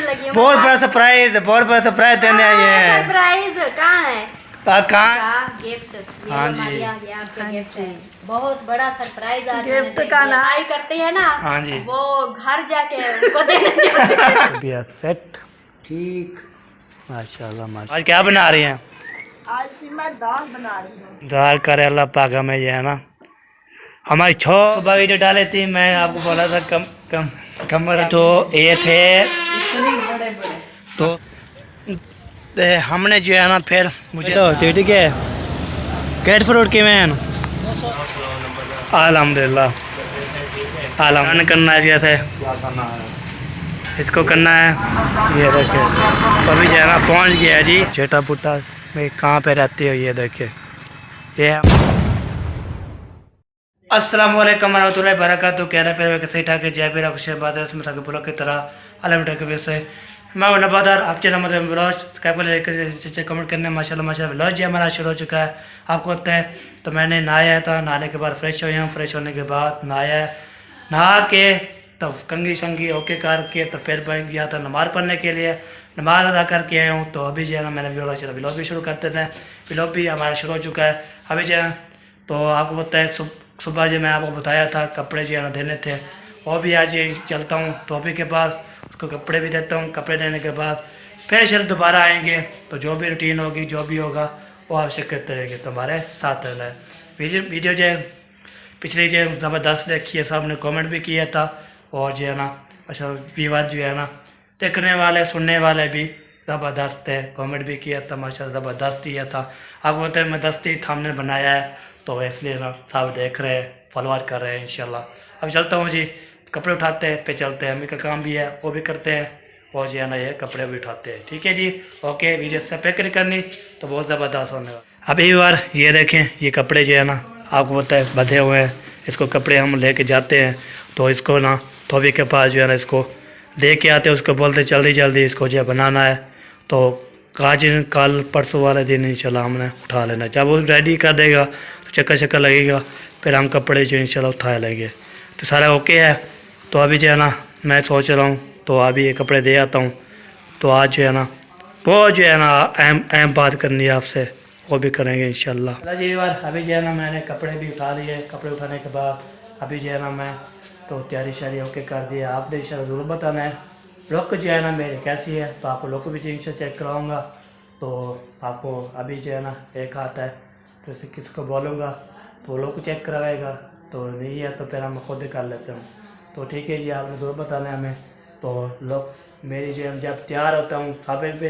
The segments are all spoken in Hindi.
लगी हूँ। बहुत बड़ा सरप्राइज, बहुत बड़ा सरप्राइज देने आई है। सरप्राइज कहाँ है? कहाँ? गिफ्ट। हाँ जी। आपके गिफ्ट है, बहुत बड़ा सरप्राइज आज गिफ्ट का ना आई करते हैं ना। हाँ जी। वो घर जाके उनको देने जाते हैं। तबीयत सेट ठीक, माशाल्लाह माशाल्लाह। आज क्या बना रही हैं? आज मैं दाल बना रही हूँ। दाल करे अल्लाह पाक हमें ये है ना, हमारी सुबह वीडियो डाली थी, मैं आपको बोला था कमर तो ये थे बड़े बड़े तो हमने जो है ना फिर मुझे तो ठीक है कैट फ्रूट के में अल्हम्दुलिल्लाह आलम करना है, जैसे इसको करना है ये देखिए। तो अभी जो है ना पहुँच गया है जी छेटा पुट्टा में, कहाँ पे रहती हो ये देखिए। ये अस्सलाम वालेकुम रहमतुल्लाहि व बरकातहू। कह रहे पे कैसे ठाक जय भी खुश बात है इसमें था ब्लॉग की तरह अलग मीठा के वजह से मैं वो नबादार आप चैनल मतलब ब्लॉग सब्सक्राइब कर लेकर कमेंट करने माशाल्लाह माशाल्लाह। ब्लॉग जी हमारा शुरू हो चुका है, आपको होता है। तो मैंने नहाया था, नहाने के बाद फ्रेश हो गया, फ्रेश होने के बाद नहाया, नहा के तब कंगी शंगी ओके करके तो फिर बन गया था नमाज़ पढ़ने के लिए, नमाज अदा करके आया हूँ। तो अभी जो है ना मैंने ब्लॉग भी शुरू करते थे, ब्लॉग भी हमारा शुरू हो चुका है अभी जो है। तो आपको पता है सुबह जो मैं आपको बताया था कपड़े जो है ना देने थे, वो भी आज चलता हूँ टॉपी के पास, उसको कपड़े भी देता हूँ। कपड़े देने के बाद फिर शर दोबारा आएंगे, तो जो भी रूटीन होगी जो भी होगा वो आप शिरकत करेंगे, तो हमारे साथ रहना है। वीडियो जो है पिछली जो ज़बरदस्त देखी है, सब ने कमेंट भी किया था, और जो है ना अच्छा व्यूअर जो है ना देखने वाले सुनने वाले भी ज़बरदस्त है, कमेंट भी किया था माशाल्लाह ज़बरदस्त किया था। आपको पता है मैं दस्ती थामने बनाया है, तो इसलिए ना सब देख रहे हैं फॉलोअर कर रहे हैं इंशाल्लाह। अब चलता हूँ जी, कपड़े उठाते हैं पे चलते हैं, अम्मी का काम भी है वो भी करते हैं, और जो है ना ये कपड़े भी उठाते हैं। ठीक है जी, ओके। वीडियो से पैक करनी तो बहुत ज़बरदस्त होने वाला। अभी बार ये देखें, ये कपड़े जो है ना आपको पता है बंधे हुए हैं, इसको कपड़े हम लेके जाते हैं, तो इसको ना धोबी के पास जो है ना इसको दे के आते हैं, उसको बोलते जल्दी जल्दी इसको जो बनाना है। तो आज कल परसों वाले दिन इंशाल्लाह हमने उठा लेना, जब वो रेडी कर देगा तो चक्कर लगेगा, फिर हम कपड़े जो इंशाल्लाह उठा लेंगे। तो सारा ओके है। तो अभी जो है ना मैं सोच रहा हूँ तो अभी ये कपड़े दे आता हूँ। तो आज जो है ना वो जो है ना अहम बात करनी है आपसे, वो भी करेंगे इंशाल्लाह जी। अभी जो है ना मैंने कपड़े भी उठा लिए, कपड़े उठाने के बाद अभी जो है ना मैं तो तैयारी शारी ओके कर दिया। आपने इंशाल्लाह ज़रूर बताना है लुक जो है ना मेरी कैसी है, तो आपको लुक भी चीज़ से चेक कराऊँगा। तो आपको अभी जो है ना एक आता है, तो इसे किसको बोलूँगा तो लोग चेक करवाएगा, तो नहीं है तो फिर हम खुद ही कर लेते हैं। तो ठीक है जी, आपने ज़रूर बताना है हमें। तो लोग मेरी जो है जब तैयार होता हूँ सब पे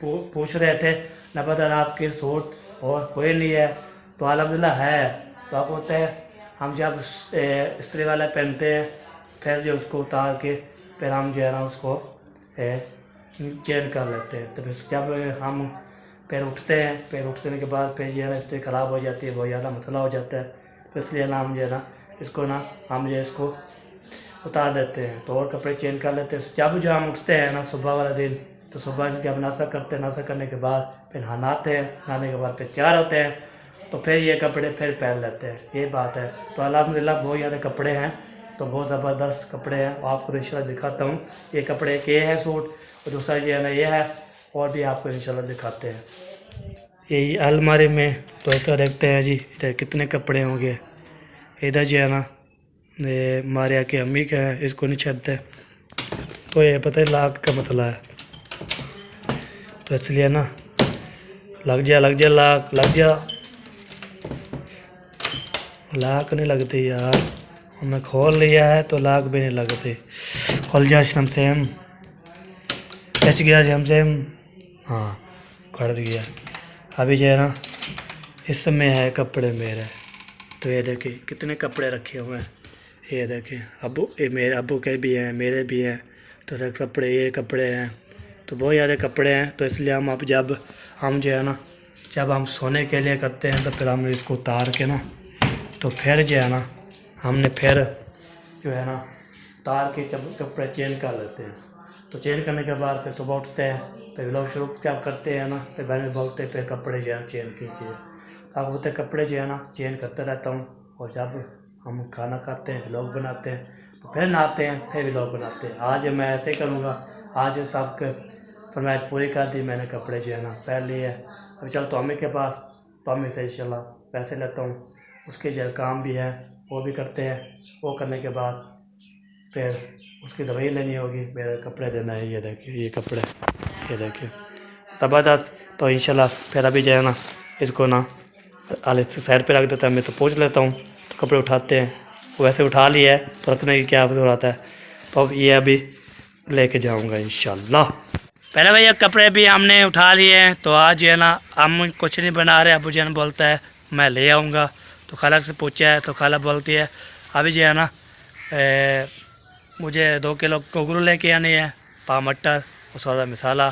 पूछ रहे थे न पता आपके सूट और कोई नहीं है, तो अल्हम्दुलिल्लाह है। तो आपको होता है हम जब इस्त्री वाला पहनते हैं फिर जो उसको उतार के फिर हम जो है ना उसको चेंज कर लेते हैं। तो फिर जब हम पैर उठते हैं, पैर उठने के बाद फिर जो है ना इस्त्री ख़राब हो जाती है, बहुत ज़्यादा मसला हो जाता है। तो इसलिए ना हम जो है ना इसको ना हम जो इसको उतार देते हैं, तो और कपड़े चेंज कर लेते हैं। जब जो हम उठते हैं ना सुबह वाला दिन, तो सुबह जब नाश्ता करते हैं, नाश्ता करने के बाद फिर नहाते हैं, नहाने के बाद फिर तैयार होते हैं, तो फिर ये कपड़े फिर पहन लेते हैं, ये बात है। तो अल्हम्दुलिल्लाह बहुत ज़्यादा कपड़े हैं, तो बहुत ज़बरदस्त कपड़े हैं, आपको इंशाल्लाह दिखाता हूँ। ये कपड़े एक ये है सूट, और दूसरा जो है ना ये है, और भी आपको इंशाल्लाह दिखाते हैं। यही अलमारी में तो ऐसा देखते हैं जी इधर कितने कपड़े होंगे। इधर जो है ना ये मारिया के अम्मी का है, इसको नहीं छेड़ते, तो ये पता है लाख का मसला है, तो इसलिए ना लग जा लाख लग जा, लाख नहीं लगती यार, हमने खोल लिया है तो लाख भी नहीं लगते। खोल जा शमसेम, टच गया शमसेम, हाँ कर दिया। अभी जो है ना इसमें है कपड़े मेरे, तो ये देखिए कितने कपड़े रखे हुए हैं, ये देखिए अबू, ये मेरे अबू के भी हैं मेरे भी हैं, तो सर कपड़े ये कपड़े हैं, तो बहुत ज़्यादा कपड़े हैं। तो इसलिए हम अब जब हम जो है ना जब हम सोने के लिए करते हैं तो फिर हम इसको उतार के ना तो फिर जो है ना हमने फिर जो है ना उतार के जब कपड़े चेंज कर लेते हैं। तो चेंज करने के बाद फिर सुबह उठते हैं, फिर लोग शुरू जब करते हैं ना फिर बहन बोलते हैं फिर कपड़े जो है चेंज कीजिए। अब होते कपड़े जो है ना चेंज करते रहता हूँ, और जब हम खाना खाते हैं व्लॉग बनाते हैं, तो फिर नहाते हैं फिर व्लॉग बनाते हैं। आज मैं ऐसे करूँगा, आज ये सब फरमाइश पूरी कर दी मैंने, कपड़े जो है ना पहन लिए। अभी चल तो अम्मी के पास, तो अम्मी से इंशाल्लाह पैसे लेता हूँ, उसके जो काम भी है वो भी करते हैं। वो करने के बाद फिर उसकी दवाई लेनी होगी, मेरे कपड़े देना है। ये देखिए ये कपड़े, ये देखिए ज़बरदस्त। तो इंशाल्लाह फिर अभी जो है ना इसको ना आले से साइड पे रख देता है, मैं तो पोंछ लेता हूँ। तो कपड़े उठाते हैं, वैसे उठा लिया है तो रखने की क्या जरूरत है। तो अब ये अभी लेके जाऊँगा इंशाल्लाह। पहले भैया कपड़े भी हमने उठा लिए हैं। तो आज जो है ना हम कुछ नहीं बना रहे, अबू जान बोलता है मैं ले आऊँगा। तो खाला से पूछा है तो खाला बोलती है अभी जो है ना मुझे 2 किलो गोगरू लेके आने हैं, पाव मटर और सौदा मसाला,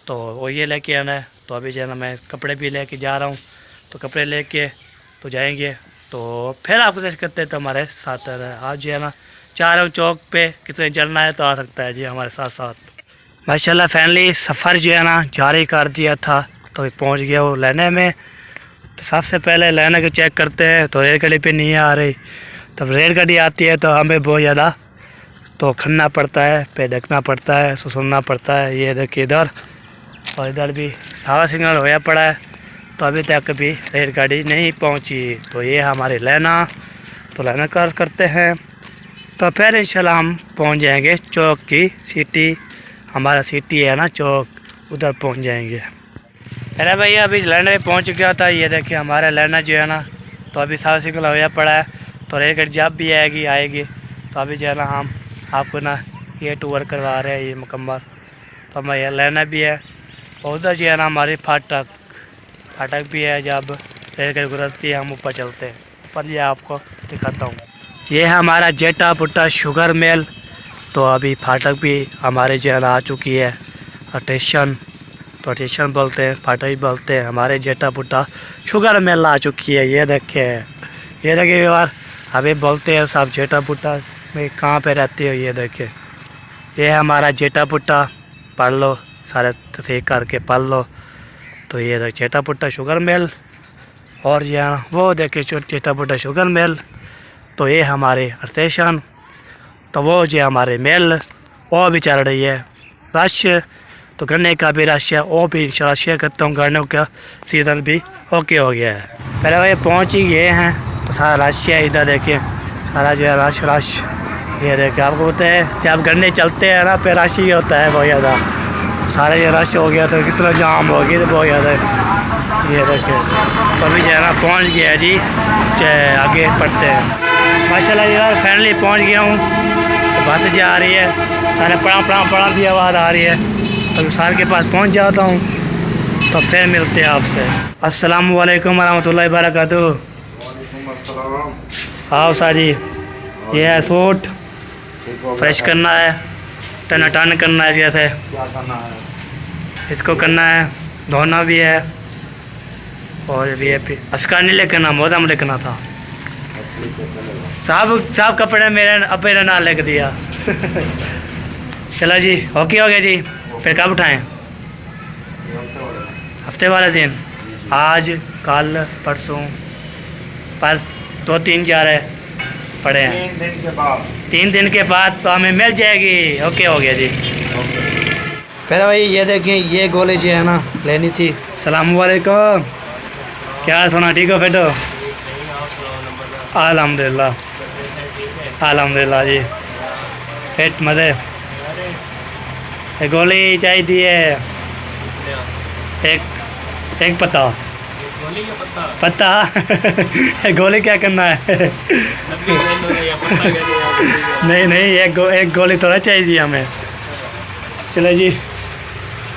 तो वो ये लेके आना है। तो अभी जो है ना मैं कपड़े भी लेके जा रहा हूँ। तो कपड़े लेके तो जाएंगे, तो फिर आपको जैसे करते तो हमारे साथ रहे। आज जो है ना चारों चौक पे कितने चलना है तो आ सकता है जी हमारे साथ साथ। माशाल्लाह फैमिली सफ़र जो है ना जारी कर दिया था, तो पहुँच गया वो लेने में। तो सबसे पहले लेने को चेक करते हैं, तो रेलगाड़ी पे नहीं आ रही। तब रेलगाड़ी आती है तो हमें बहुत ज़्यादा तो खनना पड़ता है, पे ढकना पड़ता है, सुनना पड़ता है। ये देखिए इधर और इधर भी सारा सिग्नल होया पड़ा है, तो अभी तक भी रेलगाड़ी नहीं पहुंची। तो ये हमारे लेना, तो लेना करते हैं। तो फिर इंशाल्लाह हम पहुंच जाएंगे चौक की सिटी, हमारा सिटी है ना चौक, उधर पहुंच जाएंगे। अरे भैया अभी लेना पे पहुंच गया था। ये देखिए हमारा लेना जो है ना तो अभी सारा सिग्नल होया पड़ा है, तो रेलगाड़ी जब भी आएगी। तो अभी जो है ना हम आपको ना ये टूर करवा रहे हैं ये मुकम्मल। तो हमारा ये लेना भी है, और उधर जो है ना हमारी फाटक भी है। जब रेलगाड़ी गुजरती है हम ऊपर चलते हैं, ऊपर ये आपको दिखाता हूँ। ये है हमारा जेटा पुट्टा शुगर मिल। तो अभी फाटक भी हमारे जो है ना आ चुकी है, स्टेशन, तो स्टेशन बोलते हैं, फाटक भी बोलते हैं। हमारे जेटा पुट्टा शुगर मिल आ चुकी है। ये देखिए यार, अभी बोलते हैं सब जेटा पुट्टा में कहाँ पे रहती हो। ये देखिए ये है हमारा जेटा पुट्टा, पढ़ लो सारे तस्वीर करके पढ़ लो। तो ये देखिए जेटा पुट्टा शुगर मिल, और यहाँ वो देखिए जेटा पुट्टा शुगर मिल। तो ये हमारे स्टेशन, तो वो जो हमारे मिल वो भी चल रही है रश। तो गन्ने का भी रश है, वो भी इंशाल्लाह शेयर करता हूँ। गन्नों का सीज़न भी ओके हो गया है। पहले भाई पहुँच ही गए हैं, तो सारा रश है। इधर देखिए सारा जो है रश। ये देखिए आपको होता है जब गन्ने चलते हैं ना फिर रश ही होता है बहुत ज़्यादा। तो सारा ये रश हो गया, तो कितना जाम हो गया, तो बहुत ज़्यादा। ये देखिए तो अभी जो है ना पहुँच गया जी, आगे बढ़ते हैं। माशाल्लाह यार फैमिली पहुँच गया हूँ। तो बस जा रही है, सारे पड़ा की आवाज़ आ रही है। तो सार के पास पहुँच जाता हूँ, तो फिर मिलते हैं आपसे। अस्सलाम वालेकुम रहमतुल्लाहि व बरकातुहू। आओ साजी, ये है सूट फ्रेश करना है, टन करना है। जैसे इसको करना है, धोना भी है, और ये अस्कार नहीं लेकर मोज़म लेकर था। सब कपड़े मेरे अपने ने ना लेकर दिया। चलो जी ओके हो गया जी। फिर कब उठाएं? हफ्ते वाले दिन, आज कल परसों, बस 2-3 जा रहे पड़े हैं। 3 दिन के बाद तो हमें मिल जाएगी। ओके हो गया जी। फिर भाई ये देखें ये गोली जो है ना लेनी थी। सलाम वालेकुम, क्या सुना, ठीक हो? फिर तो अल्हम्दुलिल्लाह जी, फिट मज़े। गोली चाहिए है, एक पत्ता गोली क्या करना है? नहीं एक गोली थोड़ा चाहिए हमें। चलो जी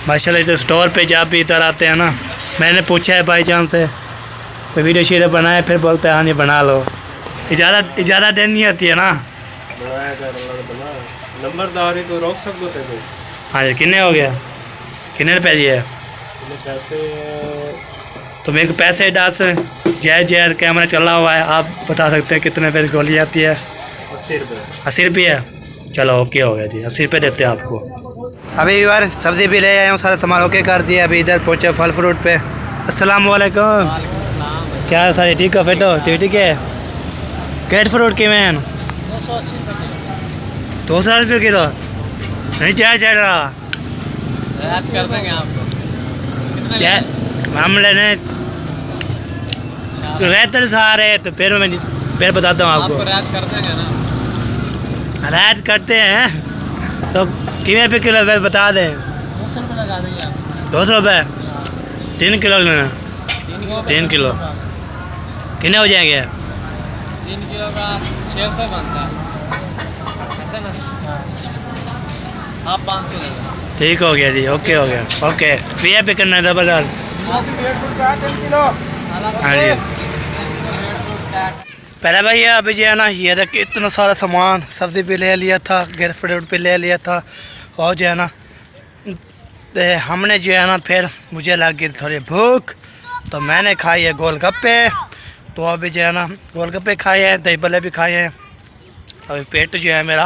माशाल्लाह। तो स्टोर पे जब भी इधर आते हैं ना, मैंने पूछा है भाईजान से कोई वीडियो शीडियो बनाए, फिर बोलते हैं हाँ नहीं बना लो। इजाज़त देनी नहीं होती है ना, नंबरदार है तो रोक सकते थे। हाँ जी कितने हो गया, कितने रुपये दिए? पैसे तो मेरे को पैसे डांस जय कैमरा चला हुआ है, आप बता सकते हैं कितने रुपये गोली आती है? 80 रुपये। 80 रुपये? चलो ओके हो गया जी, 80 रुपये देते हैं आपको। अभी बार सब्ज़ी भी ले आया हूँ, सारा सामान ओके कर दिया। अभी इधर पहुँचे फल फ्रूट पे। अस्सलाम वालेकुम, क्या है सारी ठीक है? फेटो ठीक है। ग्रेट फ्रूट की मैन 280 रुपये किलो। नहीं क्या चल रहा रात कर देंगे आपको क्या हम लेने तो रहते सारे तो फिर बताता हूँ आपको रात कर देंगे ना रात करते हैं तो कितने पे किलो है बता दें 200 रुपये लगा देंगे आप 200 रुपये 3 किलो लेना 3 किलो कितने हो जाएंगे 3 किलो का 600 बनता है ऐसा ना आप 500 ले लो ठीक हो गया जी ओके हो गया ओके भैया पे करना है डबल डाल 3 किलो हाँ जी पहले भैया अभी जो है ना ये था कि इतना सारा सामान सब्ज़ी भी ले लिया था गर फ्रूट भी ले लिया था और जो है ना हमने जो है ना फिर मुझे लग गई थोड़ी भूख तो मैंने खाई है गोलगप्पे तो अभी जो है ना गोलगप्पे खाए हैं दही भल्ले भी खाए हैं अभी पेट जो है मेरा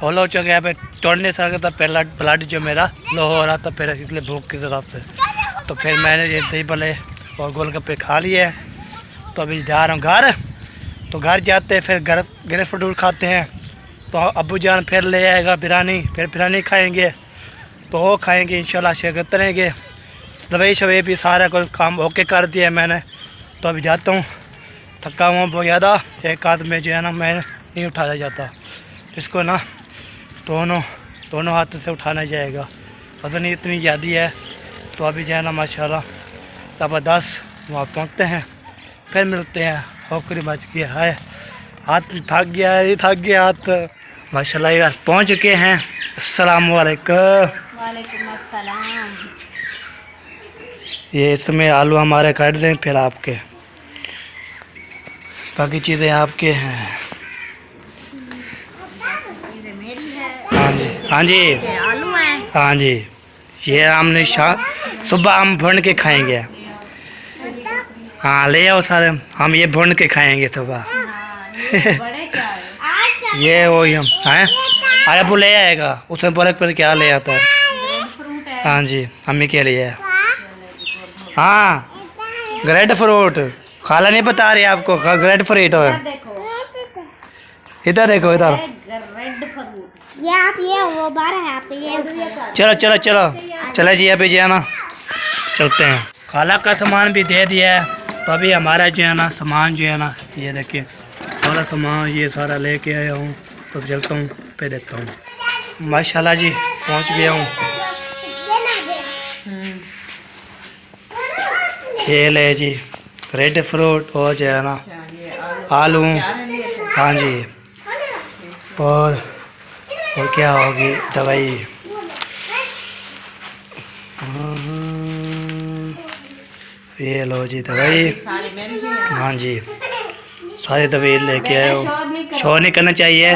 होल हो चुका है तोड़ने से था पहला ब्लड जो मेरा लो हो रहा था फिर इसलिए भूख की तरफ से तो फिर मैंने ये दही भल्ले और गोलगप्पे खा लिए तो अभी जा रहा हूँ घर तो घर जाते फिर गर फ्रूट खाते हैं तो अब्बू जान फिर ले आएगा बिरयानी फिर बिरयानी खाएंगे तो वो खाएंगे इंशाल्लाह शिरकत करेंगे दवाई शवाई भी सारा कुछ काम ओके कर दिया है मैंने तो अभी जाता हूँ थका हुआ बहुत ज़्यादा एक हाथ में जो है ना मैं नहीं उठाया जाता इसको ना दोनों हाथ से उठाना जाएगा वज़न इतनी ज़्यादा है तो अभी जो है ना माशाल्लाह ज़बरदस्त वहाँ पहुँचते हैं फिर मिलते हैं होकरी बच गया है हाथ थक गया है थक गया हाथ माशाल्लाह यार पहुँच चुके हैं अस्सलाम वालेकुम वालेकुम अस्सलाम। ये इसमें आलू हमारे काट दें फिर आपके बाकी चीज़ें आपके हैं हाँ जी हाँ जी आलू हैं हाँ जी ये हमने सुबह हम भून के खाएंगे हाँ ले आओ सारे हम ये भून के खाएंगे सुबह बड़े क्या है ये वो ही हम हैं अरे अबू ले आएगा उसमें बोले पर क्या ले आता है फ्रूट है हाँ जी मम्मी के लिए हाँ ग्रेट फ्रूट खाला नहीं बता रही आपको ग्रेट फ्रूट है देखो इधर देखो इधर रेड फ्रूट ये आप ये वो बार है आप ये चलो चलो चलो चलो जी अभी जो है ना चलते हैं खाला का सामान भी दे दिया है तो अभी हमारा जो है ना सामान जो है ना ये देखिए सारा सामान ये सारा लेके आया हूँ तो चलता हूँ पे देखता हूँ माशाल्लाह जी पहुँच गया हूँ ये ले जी रेड फ्रूट और जो है ना आलू हाँ जी और क्या होगी दवाई ये लो जी दवाई हाँ जी सारी दवाई लेके आए हो शोर नहीं करना चाहिए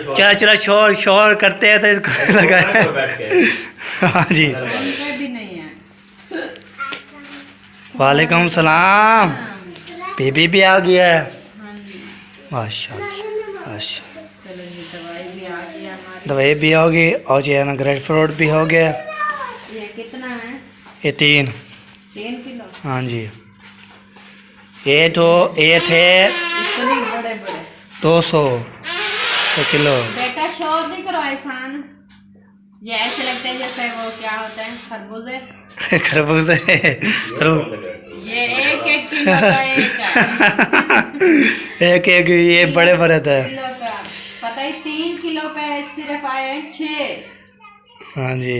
चलो चलो शोर करते हैं तो इसको लगाए हाँ जी वालेकुम सलाम बेबी भी आ गया है माशाल्लाह माशाल्लाह दवाई भी होगी और जो है ना ग्रेट फ्रूट भी हो गया ये कितना है ये 3 किलो हाँ जी ये थे इतने बड़े बड़े 200 किलो बेटा शोर नहीं करो एहसान ये ऐसे लगता है जैसे वो क्या होता है खरबूजे खरबूजे ये एक किलो का एक है एक ये बड़े बड़े थे किलो का पता है 3 किलो पे सिर्फ आए हैं 6 हाँ जी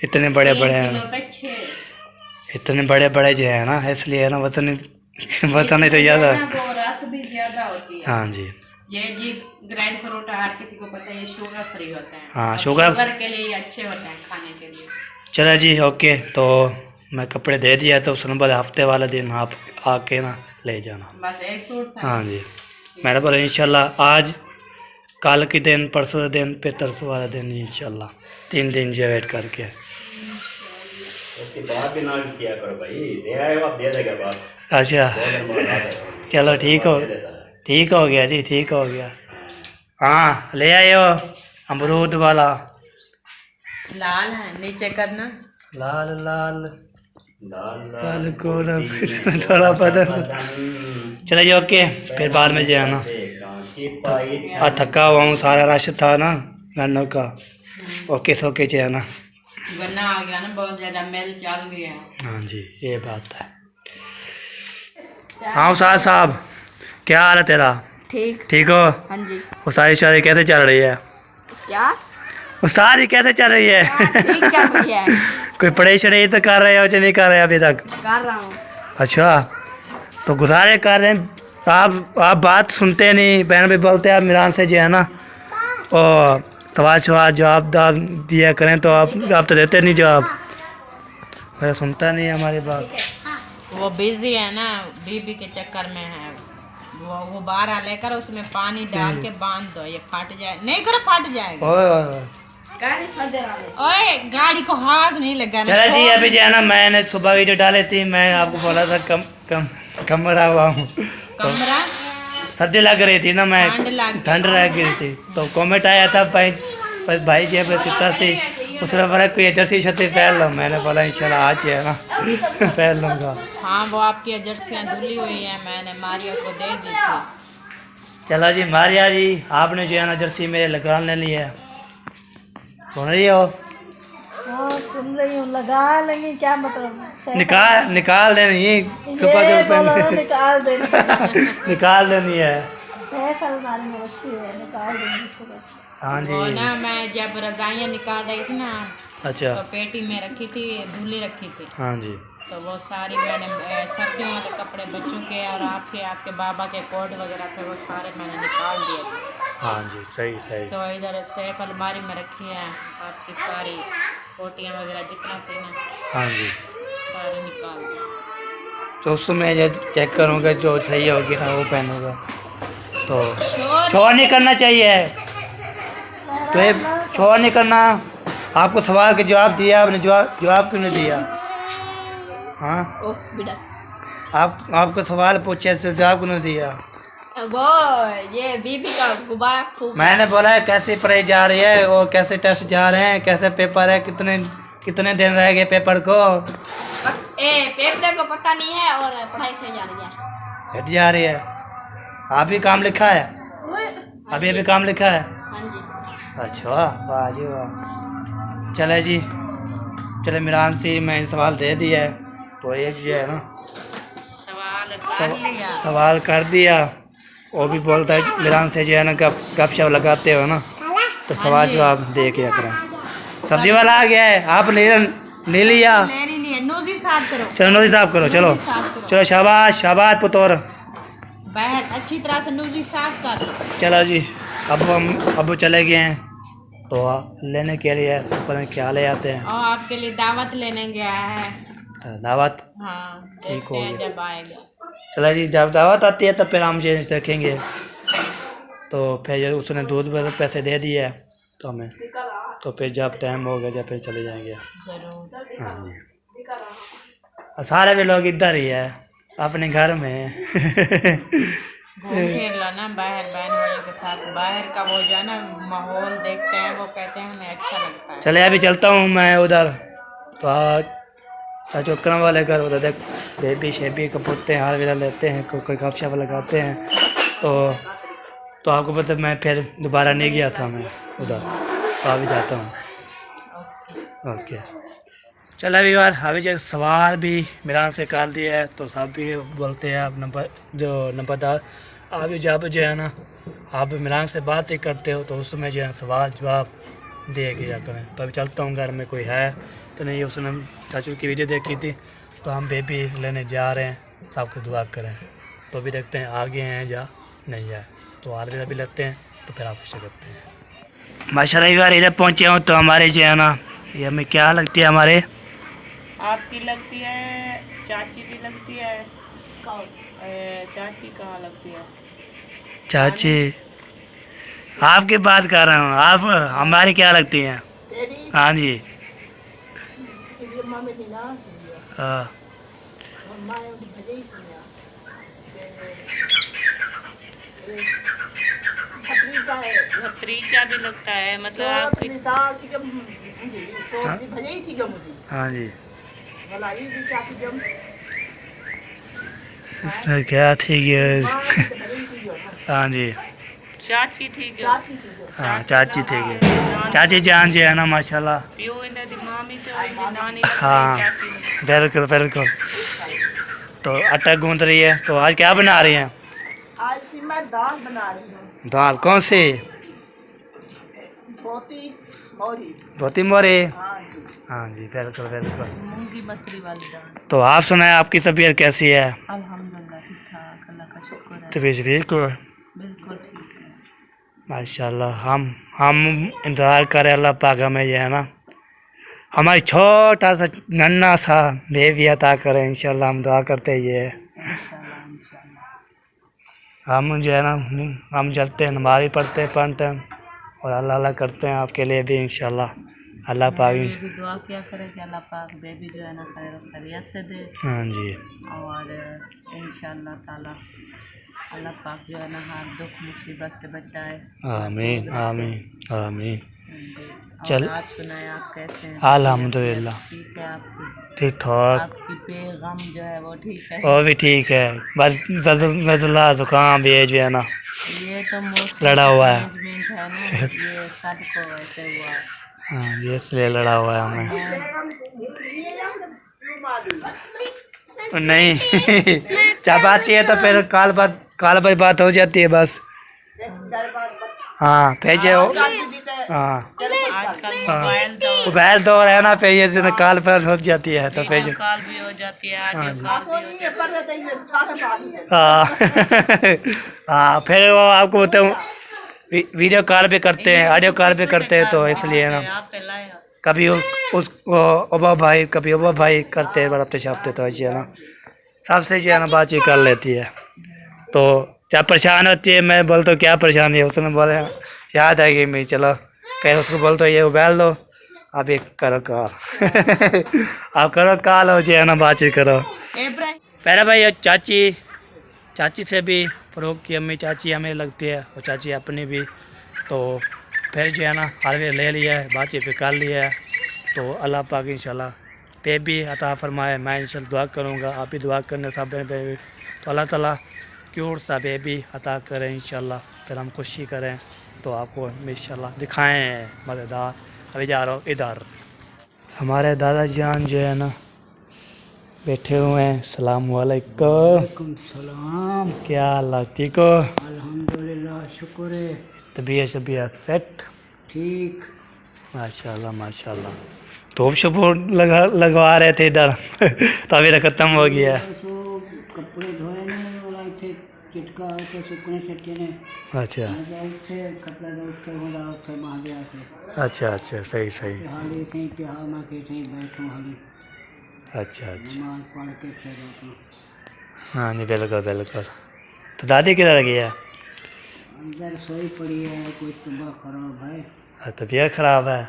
इतने बड़े बड़े हैं किलो पे 6 इतने बड़े बड़े जो है ना इसलिए ना वतन नहीं तो ज़्यादा वो रस भी ज्यादा होती है हाँ जी ये जी ग्रैंड फ्रूट हर किसी को पता है ये शुगर फ्री होते हैं हाँ और शुगर के लिए अच्छे होते हैं खाने के लिए चलो जी ओके तो मैं कपड़े दे दिया तो उसने बोला हफ्ते वाला दिन आप आके ना ले जाना बस एक सूट था हाँ जी मैंने बोला इंशाल्लाह आज कल के दिन परसों दिन फिर तरसों वाला दिन इंशाल्लाह 3 दिन जो वेट करके उसके बाद भी ना किया करो भाई दे आए हो आप दे देगा बस अच्छा चलो ठीक हो गया जी ठीक हो गया हाँ ले आए हो अमरूद वाला लाल है नीचे करना लाल लाल लाल लाल गोरा थोड़ा बदल चलो जी ओके फिर बाद में जाना उसकी पाई थका हुआ हूँ, सारा रश था ना गन्नों का, ओके सोके है ना। गन्ना आ गया ना, बहुत ज्यादा मेल चल गया। हाँ जी ये बात है। हाँ उस्ताद साहब, क्या हाल है तेरा? ठीक। ठीक हो? हाँ जी। उस्ताद शादी कैसे चल रही है? क्या? उस्ताद ही कैसे चल रही है? ठीक चल रही है। कोई पढ़ाई शढ़ाई तो कर रहे हो जो नहीं कर रहे अभी तक? कर रहा हूँ। अच्छा, तो गुजारे कर रहे हैं। आप बात सुनते नहीं, बहन भी बोलते हैं आप मिरान से जो है ना, और सवाल जवाब दिया करें तो आप तो देते नहीं जवाब, मेरा सुनता नहीं है हमारी बात। वो बिजी है ना, बीबी के चक्कर में है। वो गुब्बारा लेकर उसमें पानी डाल के बांध दो, ये फट जाए नहीं करो, फट जाएगा। ओए ओए ओए। ओए गाड़ी को हाथ नहीं लगाना। चलो जी, अभी जो है ना मैंने सुबह वीडियो डाली थी, मैं आपको बोला था कमरा हुआ हूँ, कमरा सर्दी लग रही थी ना, मैं ठंड लग गई थी, तो कमेंट आया था भाई जी पे सीता से उसने बोला कोई जर्सी छत्ती पहन लो, मैंने बोला इंशाल्लाह आज है ना पहन लूँगा। हाँ वो आपकी जर्सियाँ धुली हुई है, मैंने मारिया को दे दी थी। चलो जी मारिया जी, आपने जो है ना जर्सी मेरे लगा ली है, सुन रही हो? हाँ सुन रही हूँ, लगा लेंगे क्या मतलब? निकाल देनी सुबह जो पहन निकाल देंगे। निकाल देनी है। सैफ अलमारी में रखी है, निकाल देंगे सुबह। हाँ जी। वो ना मैं जब रजाइयाँ निकाल रही थी ना, अच्छा, तो पेटी में रखी थी, धुली रखी थी, हाँ जी, तो वो सारी मैंने सर्दियों वाले कपड़े बच्चों के और आपके बाबा के कोट वगैरह थे, वो सारे मैंने निकाल दिए थे। हाँ जी, सही सही। तो इधर सेफ अलमारी में रखी है आपकी सारी कोटियाँ वगैरह जितना थी ना, हाँ जी, सारी निकाल दी। तो उसमें जो चेक करूँगा जो सही होगी ना वो पहनूंगा, तो शोर शोर नहीं करना चाहिए, तो ये शोर नहीं करना। आपको सवाल के जवाब दिया, आपने जवाब क्यों नहीं दिया? हाँ, ओह बेटा, आपको सवाल पूछे तो जवाब क्यों नहीं दिया? वो ये बीबी का गुब्बारा फूक। मैंने बोला है कैसे पढ़ाई जा रही है और कैसे टेस्ट जा रहे हैं, कैसे पेपर है, कितने दिन रह गए पेपर को? पेपर को पता नहीं है और पढ़ाई से जा रही है। घट जा रही है। आप भी काम लिखा है? अभी काम लिखा है? हाँ जी। अच्छा वाह जी वाह। चले जी, चले मिरान से मैंने सवाल दे दिया है, तो एक जो है ना सवाल कर दिया, वो भी बोलता है मिरान से जो है ना गपशप लगाते हो ना, तो सवाल जवाब दे के करें। सब्जी वाला आ गया है, आप ले लिया? नोजी साफ करो, चलो नोजी साफ करो, चलो शाबाश शाबाश पुतौर, बहन अच्छी तरह से नोजी साफ कर। चलो जी, अब चले गए हैं तो लेने के लिए पता नहीं क्या ले आते हैं। और आपके लिए दावत लेने गया है। दावत? हाँ ठीक देखते हो हैं गया। जब आएगा। चलो जी, जब दावत आती है तब फिर हम चेंज देखेंगे, तो फिर उसने दूध वाले पैसे दे दिए तो हमें, तो फिर जब टाइम हो गया जब फिर चले जाएंगे। जरूर। हाँ जी, सारे भी लोग इधर ही है अपने घर में घूम फिर लो ना बाहर बहन वालों के साथ, बाहर का वो जो है ना माहौल देखते हैं, वो कहते हैं हमें अच्छा लगता है। चले अभी चलता हूँ मैं उधर, तो आज चौकरम वाले घर उधर देख बेबी शेबी कपूरते हैं, हार वेला लेते हैं, कोई गपशप लगाते हैं, तो आपको पता मैं फिर दोबारा नहीं गया था मैं उधर, तो अभी जाता हूँ। ओके चल अभी यार, अभी जो सवाल भी मिरान से कर दिया है, तो सब भी बोलते हैं आप नंबरदार आप जब जो है ना आप मिरान से बात ही करते हो, तो उसमें जो है सवाल जवाब दे किया करें। तो अभी चलता हूँ, घर में कोई है तो नहीं, उसने चाचू की वीडियो देखी थी, तो हम बेबी लेने जा रहे हैं, सबको दुआ करें, तो अभी देखते हैं आगे हैं या नहीं है, तो आर भी लेते हैं, तो फिर आपसे करते हैं। माशाल्लाह यार इधर पहुँचे हूँ, तो हमारे जो है ना ये हमें क्या लगती है, हमारे आपकी लगती है, चाची भी लगती है। चाची कहाँ लगती है? चाची आपकी बात कर रहा हूँ, आप हमारी क्या लगती हैं? हाँ जी, हाँ भतीजा भी लगता है, मतलब आपकी। हाँ जी, इसमें क्या थी ये हाँ जी, चाची ठीक है चाची थी वो। हाँ चाची थे ये चाची जान जो है ना माशाल्लाह। प्यो इन्हें दी मामी तो नानी हाँ बिल्कुल बिल्कुल। तो आटा गूंद रही है। तो आज क्या बना रही हैं? आज सी मैं दाल बना रही हूँ। दाल कौन सी? धोती मोरी। धोती मोरी। हाँ जी। हाँ जी बिल्कुल बिल्कुल। मूंगी मसरी वाली दाल। तो आप सुनाए आपकी तबीयत कैसी है? अल्हम्दुलिल्लाह ठीक ठाक, अल्लाह का शुक्र है, तबीयत बिल्कुल बिल्कुल ठीक है। माशाल्लाह। हम इंतज़ार करें अल्लाह पाक हमें ये है ना हमारी छोटा सा नन्हा सा बेबी अता करें इंशाल्लाह। हम दुआ करते हैं ये इंशाल्लाह इंशाल्लाह। हम जो है ना हम चलते हैं नमाज़ भी पढ़ते हैं 5 टाइम और अल्लाह अल्लाह करते हैं आपके लिए भी इंशाल्लाह। अल्लाह पाक ये भी दुआ क्या करे कि अल्लाह पाक बेबी जो है ना खैर खैरियत से दे हाँ जी और इंशाल्लाह ताला अल्लाह पाक जो है ना हर दुख मुसीबत से बचाए। आमीन आमीन आमीन। और चल आप सुनाए आप कैसे हैं? अल्हम्दुलिल्लाह ठीक है आपकी ठीक ठाक। आपकी बेगम जो है वो ठीक है? वो भी ठीक है बस नज़ला ज़ुकाम ये जो है ना ये तो मौसम लड़ा हुआ है। मैनेजमेंट है ना, ये सबको ऐसे हुआ है। हाँ ये इसलिए लड़ा हुआ है हमें। नहीं जब आती है तो फिर काल बात हो जाती है बस। हाँ भेजे हो। हाँ आजकल मोबाइल तो मोबाइल दौर है ना पे ये काल पर हो जाती है तो भेजो। कॉल भी हो जाती है, ऑडियो कॉल भी हो जाती है। हाँ हाँ फिर वो आपको बताऊँ वीडियो कॉल भी करते हैं ऑडियो कॉल भी करते हैं तो इसलिए ना आप पे लाएगा। कभी ओबा भाई कभी ओबा भाई करते हैं बड़ा छापते तो ऐसे है ना सबसे जो है ना बातचीत कर लेती है। तो जब परेशान होती है मैं बोलता हूँ क्या परेशानी है उसने बोले याद आएगी मैं चलो कह उसको बोलता हूँ ये उबाल दो आप एक करो कॉल आप करो कॉल हो जो है ना बातचीत करो। पहले भाई ये चाची से भी फ़रोग की अम्मी चाची हमें लगती है और चाची अपनी भी। तो फिर जो है ना हलवे ले लिया है बातचीत पे कर लिया है। तो अल्लाह पाक इंशाल्लाह पे भी अता फरमाए। मैं इंशाल्लाह दुआ करूँगा आप भी दुआ करने सब पे भी तो अल्लाह ताला क्यूट सा बेबी अता करें इंशाल्लाह। फिर हम खुशी करें तो आपको इंशाल्लाह दिखाएं मज़ेदार। अभी जा रहा हूँ इधर हमारे दादा जान जो है ना बैठे हुए हैं। सलाम वालेकुम। सलाम। क्या हाल ठीक हो? अल्हम्दुलिल्लाह शुक्र है। तबीयत सेट ठीक। माशाल्लाह माशाल्लाह। धूप शुप लगवा रहे थे इधर तो अभी तक ख़त्म हो गया है। तो कपड़े धोए नहीं वाला थे चिटका होते सुखने सच्चे ने अच्छा उठे कपड़ा उठे हो रहा उठे महादेव से अच्छा अच्छा सही सही हाली सही के हाल ना के सही बैठूं हाली अच्छा अच्छा नमाज पढ़ के फिर बैठूं। हाँ जी बिल्कुल बिल्कुल। तो दादी किधर गई है? अंदर सोई पड़ी है कोई तबीयत खराब है। तबीयत ख़राब है।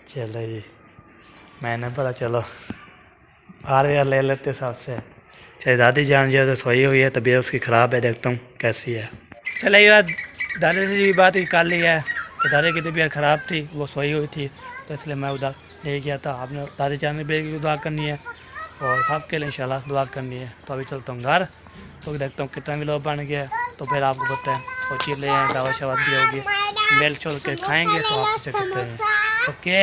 चलो जी मैंने पता चलो हार यार ले लेते सबसे। चाहे दादी जान जो तो सोई हुई है तबीयत उसकी ख़राब है देखता हूँ कैसी है। चलो ये बात दादी से भी बात कर ली है। तो दादी की तबीयत ख़राब थी वो सोई हुई थी तो इसलिए मैं उधर ले गया था। आपने दादी जान बेबी की दुआ करनी है और सबके लिए इंशाल्लाह दुआ करनी है। तो अभी चलता हूँ घर तो देखता हूँ कितना भी लोग बन गया तो फिर आपको पता है और चीज़ ले आए दावा शवाद भी होगी मेल छोल के खाएँगे तो आपसे करते हैं। ओके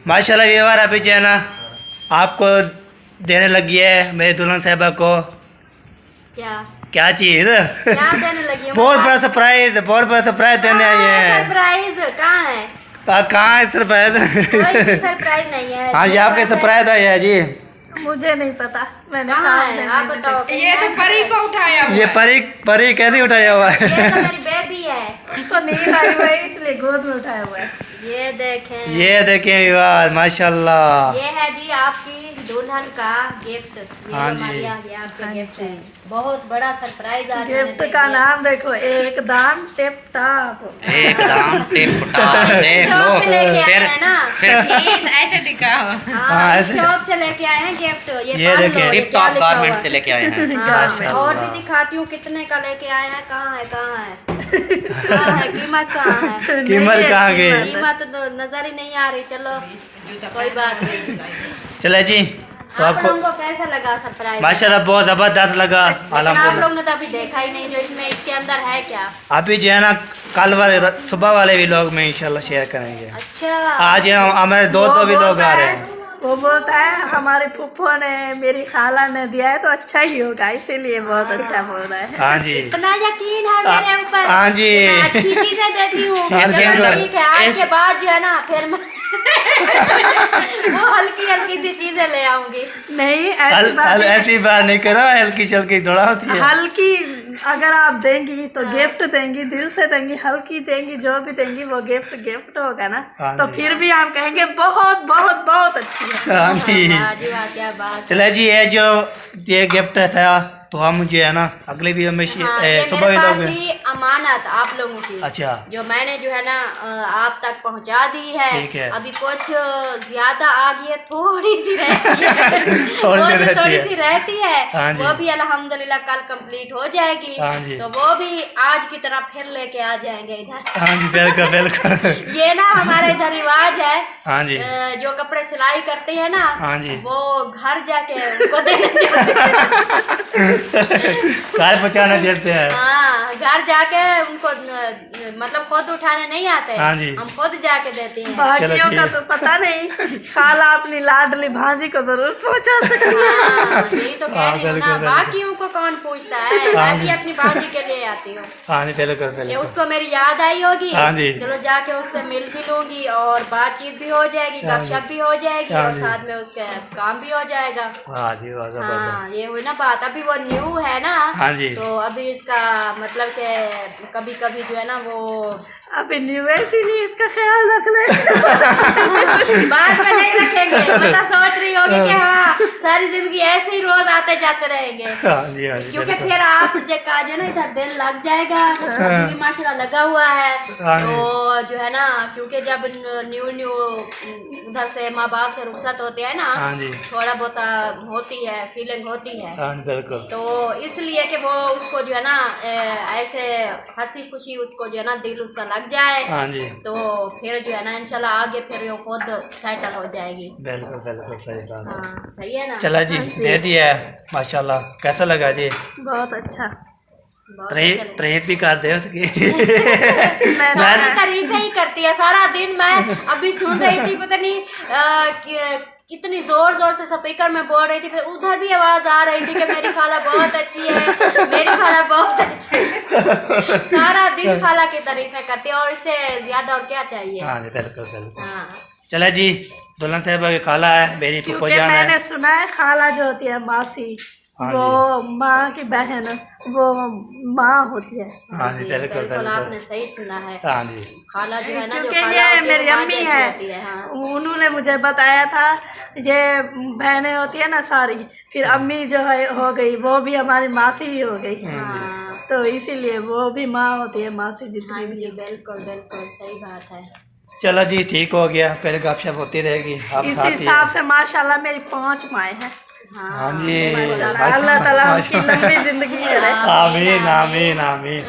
माशाल्लाह व्यवहार अभी जो है ना आपको देने लगी है मेरी दुल्हन साहिबा को क्या चीज़ क्या देने लगी है? बहुत बड़ा सरप्राइज देने आई है। सरप्राइज कहाँ है? कहाँ है सरप्राइज? कोई सरप्राइज नहीं है। हाँ जी आपके सरप्राइज आई है जी। मुझे नहीं पता मैंने कहाँ है आप बताओ। ये तो परी को उठाया हुआ ये परी कैसे उठाया हुआ है? ये तो मेरी बेबी है। इसको नींद आई हुई है इसलिए गोद में उठाया हुआ है। ये देखें ये देखें यार माशाल्लाह। ये है जी आपकी दुल्हन का गिफ्ट। हाँ जी। ये आपका गिफ्ट है। बहुत बड़ा सरप्राइज आज मैंने गिफ्ट दे का दिया। नाम देखो एकदम टिप टॉप। एकदम टिप टॉप देख शॉप लो से लेके आए फिर हैं ना। ऐसे दिखा हो। हाँ ऐसे। शॉप से लेके आए हैं गिफ्ट। ये पढ़ लो, देखें। टिप क्या टॉप लिखा गारमेंट हुआ से है। लेके आए हैं। हाँ, और भी दिखाती हूँ कितने का लेके आए हैं। कहाँ है कहाँ है कीमत कहाँ है? कीमत कहाँ गई? कीमत तो नजर ही नहीं आ रही। चलो कोई बात नहीं। चले जी तो आप आपको लोगों को कैसा लगा सरप्राइज? माशाल्लाह बहुत ज़बरदस्त लगा। लेकिन आप अल्हम्दुलिल्लाह लोग ने तो अभी देखा ही नहीं जो इसमें इसके अंदर है क्या। अभी जो है ना कल वाले सुबह वाले भी लोग में इंशाल्लाह शेयर करेंगे। अच्छा, आज हमारे दो भी लोग आ रहे हैं। वो बोलता है हमारे फूफो ने मेरी खाला ने दिया है तो अच्छा ही होगा, इसीलिए बहुत अच्छा बोल रहा है। हाँ जी, इतना यकीन है मेरे ऊपर। हाँ जी। मैं अच्छी चीजें देती हूँ। इसके चलो अंदर- ठीक है, आज के बाद जो है ना फिर मैं वो हल्की हल्की सी चीजें ले आऊंगी। नहीं ऐसी बात नहीं। ऐसी बात नहीं करो, हल्की शल्की थोड़ा होती है। हल्की अगर आप देंगी तो गिफ्ट देंगी, दिल से देंगी, हल्की देंगी, जो भी देंगी वो गिफ्ट होगा ना। हाँ तो जी। फिर भी हम कहेंगे बहुत बहुत बहुत अच्छी है। हाँ जी, वाह जी वाह, क्या बात। चले जी, ये गिफ्ट था तो हम जो है ना अगले भी हमें हाँ, ये सुबह मेरे भी पास लोग थी अमानत आप लोगों की। अच्छा, जो मैंने जो है ना आप तक पहुंचा दी है। ठीक है। अभी कुछ ज्यादा आ गई है, थोड़ी सी रहती है। थोड़ी सी रहती है। हाँ जी। वो भी अल्हम्दुलिल्लाह कल कंप्लीट हो जाएगी। हाँ जी। तो वो भी आज की तरह फिर लेके आ जाएंगे इधर। हाँ जी, बिल्कुल बिल्कुल। ये ना हमारे इधर रिवाज है। हाँ जी, जो कपड़े सिलाई करते हैं ना, हाँ जी। वो घर जाके उनको देने जाते हैं। कार पहुँचाना देते हैं। हाँ, घर जाके उनको मतलब खुद उठाने नहीं आते। हाँ जी। हम खुद जाके देते हैं। बाकियों ठीक का है। तो पता नहीं, खाला अपनी लाडली भांजी को जरूर पहुंचा सकती है। हाँ, यही तो कह रही हूँ बिल्कुल, ना, बिल्कुल। बाकियों को कौन पूछता है। हाँ मैं भी जी। अपनी भांजी के लिए आती हूँ हाँ जी, बिल्कुल कि बिल्कुल। उसको मेरी याद आई होगी। हाँ जी। चलो जाके उससे मिल भी लूंगी और बातचीत भी हो जाएगी, हाँ जी। गपशप भी हो जाएगी हाँ और जी। साथ में उसका काम भी हो जाएगा। हाँ जी, बहुत जबरदस्त। हाँ, ये हुई ना बात। अभी वो न्यू है ना, हाँ जी। तो अभी इसका मतलब कि कभी कभी जो है ना वो अभी न्यू इसीलिए इसका ख्याल रख ले। बाद में नहीं रखेंगे। मतलब सोच रही होगी कि हाँ सारी जिंदगी ऐसे ही रोज आते जाते रहेंगे। हाँ जी, हाँ जी, क्योंकि बिल्कुल। फिर आप जो कहा जो ना इधर दिल लग जाएगा। क्योंकि माशाल्लाह लगा हुआ है। हाँ जी। तो जो है ना, क्योंकि जब न्यू उधर से माँ बाप से रुखसत होते हैं ना, हाँ जी। थोड़ा बहुत होती है, फीलिंग होती है। हाँ जी, बिल्कुल। तो इसलिए कि वो उसको जो है ना ऐसे हंसी खुशी उसको जो है ना दिल उसका लग जाए। हाँ जी, तो फिर जो है ना इंशाल्लाह आगे फिर वो खुद सेटल हो जाएगी। बिल्कुल बिल्कुल सही बात है। हाँ, सही है ना। चला जी, दे दिया है माशाल्लाह। कैसा लगा जी? बहुत अच्छा। बहुत अच्छा लगा। तारीफ भी कर दे उसकी। सारी तारीफें ही करती है सारा दिन। मैं अभी सुन रही थी, पता नहीं कितनी जोर जोर से स्पीकर में बोल रही थी, फिर उधर भी आवाज आ रही थी कि मेरी खाला बहुत अच्छी है, मेरी खाला बहुत अच्छी है। सारा दिन खाला की तारीफें करती है, और इससे ज्यादा और क्या चाहिए। हाँ जी, बिल्कुल बिल्कुल। हाँ, चला जी, दुल्हन साहब की खाला है, मेरी फूफो क्योंकि जान मैंने है। सुना है खाला जो होती है मासी, हाँ वो माँ की बहन, वो माँ होती है। हाँ जी, बिल्कुल बिल्कुल बिल्कुल। आपने सही सुना है। हाँ जी, खाला जो है ना, जो क्योंकि खाला ये होती है मेरी वो माँ अम्मी जैसी है, होती है। हाँ, उन्होंने मुझे बताया था। ये बहनें होती है ना सारी, फिर अम्मी जो है हो गई, वो भी हमारी मासी ही हो गई। हाँ, तो इसीलिए वो भी माँ होती है, मासी हाँ जितनी भी। जी, बिल्कुल बिल्कुल सही बात है। चलो जी, ठीक हो गया, फिर गपशप होती रहेगी। आप इस साथ ही हिसाब हैं। से माशाल्लाह मेरी 5 माएँ हैं। हाँ जी, अल्लाह ताला उनकी लंबी जिंदगी करे। आमीन आमीन आमीन।